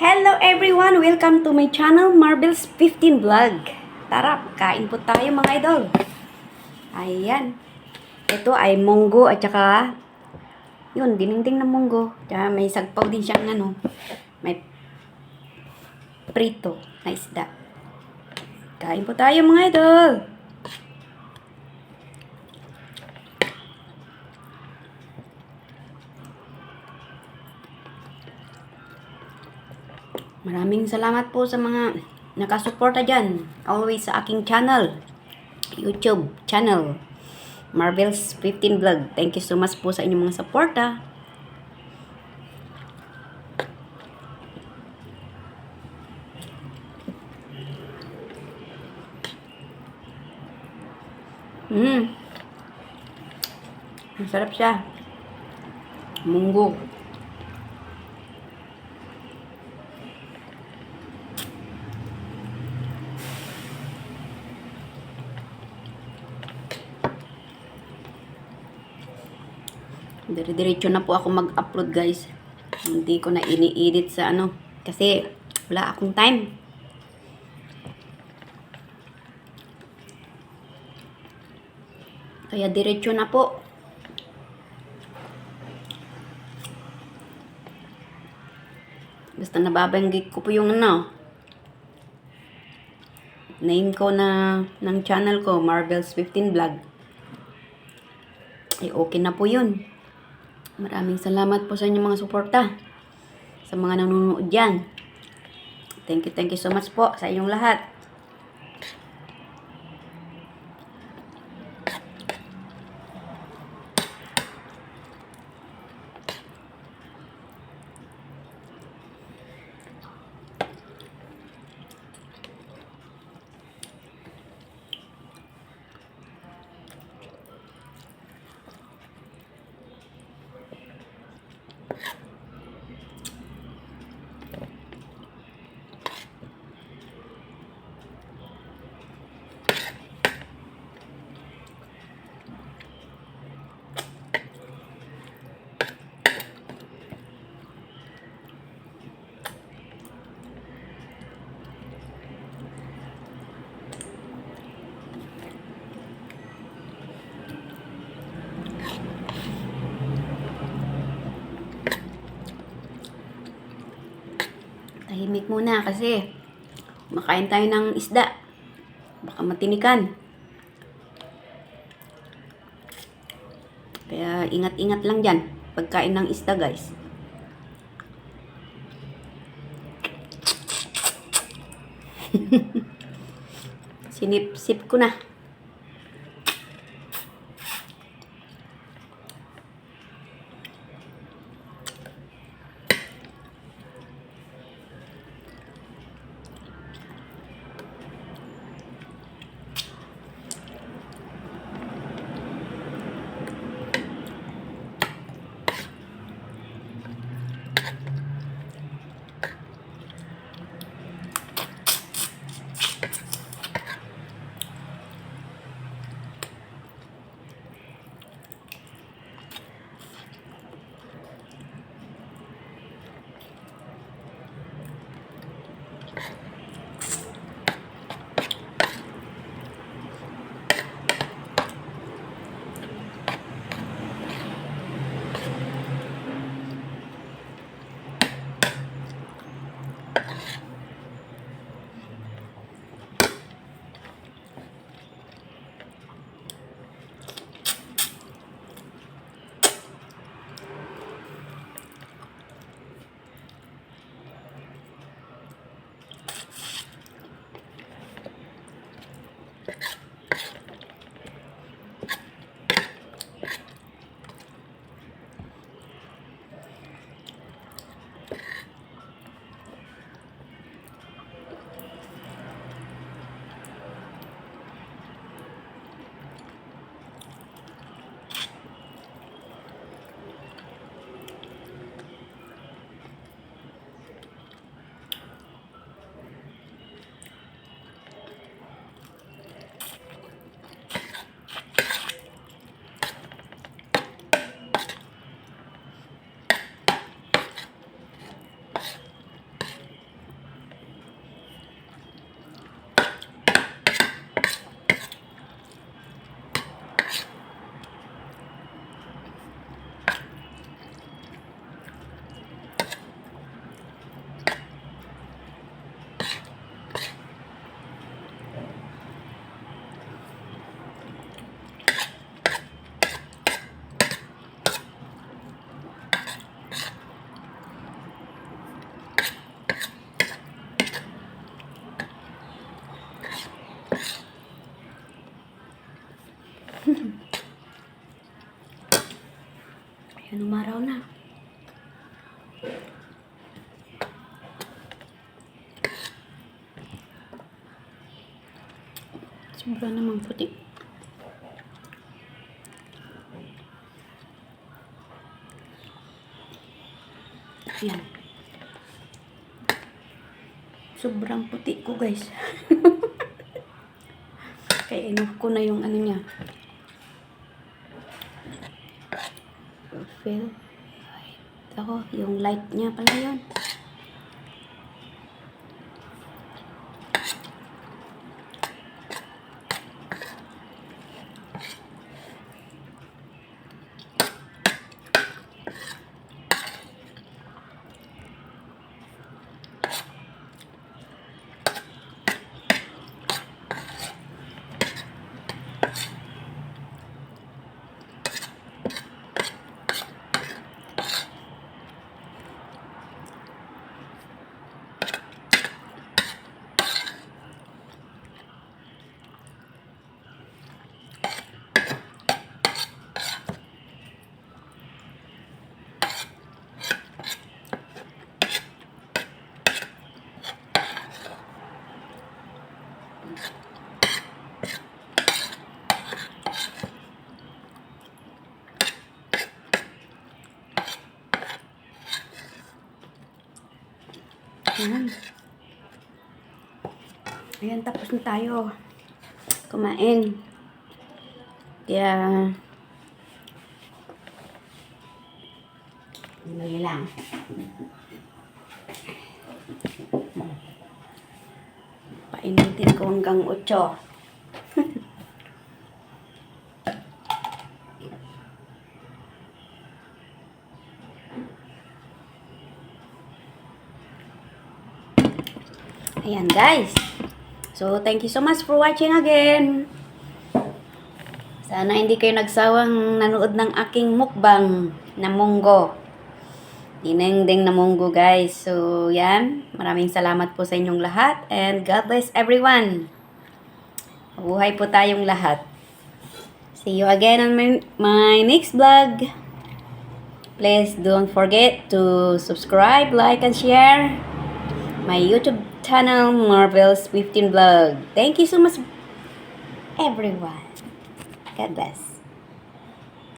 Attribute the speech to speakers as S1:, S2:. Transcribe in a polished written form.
S1: Hello everyone! Welcome to my channel, Marvel's 15 Vlog. Tara, kain po tayo mga idol. Ayan. Ito ay munggo at saka yun, dinengdeng na munggo. Tsaka may sagpaw din siyang may prito na isda. Kain po tayo mga idol. Maraming salamat po sa mga nakasuporta dyan. Always sa aking channel. YouTube channel. Marvel's 15 Vlog. Thank you so much po sa inyong mga suporta. Masarap siya. Munggo. Dire-diretso na po ako mag-upload guys. Hindi ko na ini-edit sa kasi wala akong time. Kaya diretso na po. Basta nababanggit ko po yung name ko ng channel ko, Marvel's 15 Vlog. Ay okay na po yun. Maraming salamat po sa inyong mga suporta. Sa mga nanonood dyan. Thank you so much po sa inyong lahat. Tahimik muna kasi makain tayo ng isda. Baka matinikan. Kaya ingat-ingat lang dyan pagkain ng isda guys. Sinip-sip ko na. Yan, umaraw na. Sobra namang puti. Yan. Sobrang puti ko, guys. Kaya enough ko na yung ano niya. Feel. Ako, yung light niya pala yun. Ayan. Ayan, tapos na tayo kumain. Kaya, dali lang. Painitin ko hanggang 8. Ayan, guys. So, thank you so much for watching again. Sana hindi kayo nagsawang nanood ng aking mukbang na munggo. Dinengdeng na munggo, guys. So, yan. Maraming salamat po sa inyong lahat. And God bless everyone. Mabuhay po tayong lahat. See you again on my next vlog. Please don't forget to subscribe, like, and share my YouTube channel, Marvel's 15 Vlog. Thank you so much, everyone. God bless.